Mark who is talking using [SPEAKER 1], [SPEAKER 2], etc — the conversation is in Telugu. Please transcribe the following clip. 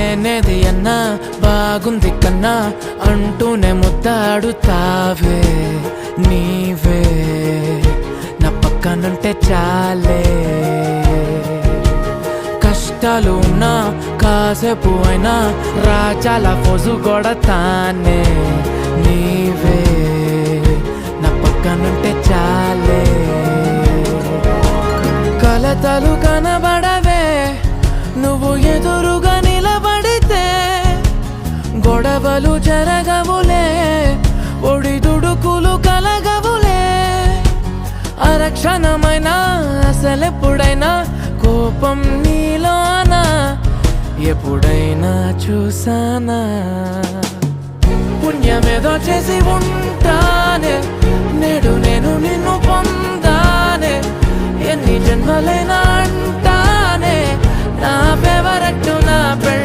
[SPEAKER 1] లేనేది అన్నా బాగుంది కన్నా అంటూనే ముద్దాడుతావే నీవే నా పక్కనుంటే చాలే. కష్టాలు ఉన్నా కాసేపు అయినా రాజాల ఫోజు కొడతానే నీవే నా పక్కనుంటే చాలే. కలతలు కనబడవే నువ్వు ఎదురుగా నిలబడితే, గొడవలు జరగవులే ఒడిదుడుకులు కలగవులే. అరక్షణమైనా అసలెప్పుడైనా కోపం నీలోనా ఎప్పుడైనా చూసానా? పుణ్యమేదో చేసి ఉంటానే నేడు నేను నిన్ను పొందానే. ఎన్ని జన్మలైనా అంటానే నా ఫేవరెట్ నా పెళ్ళి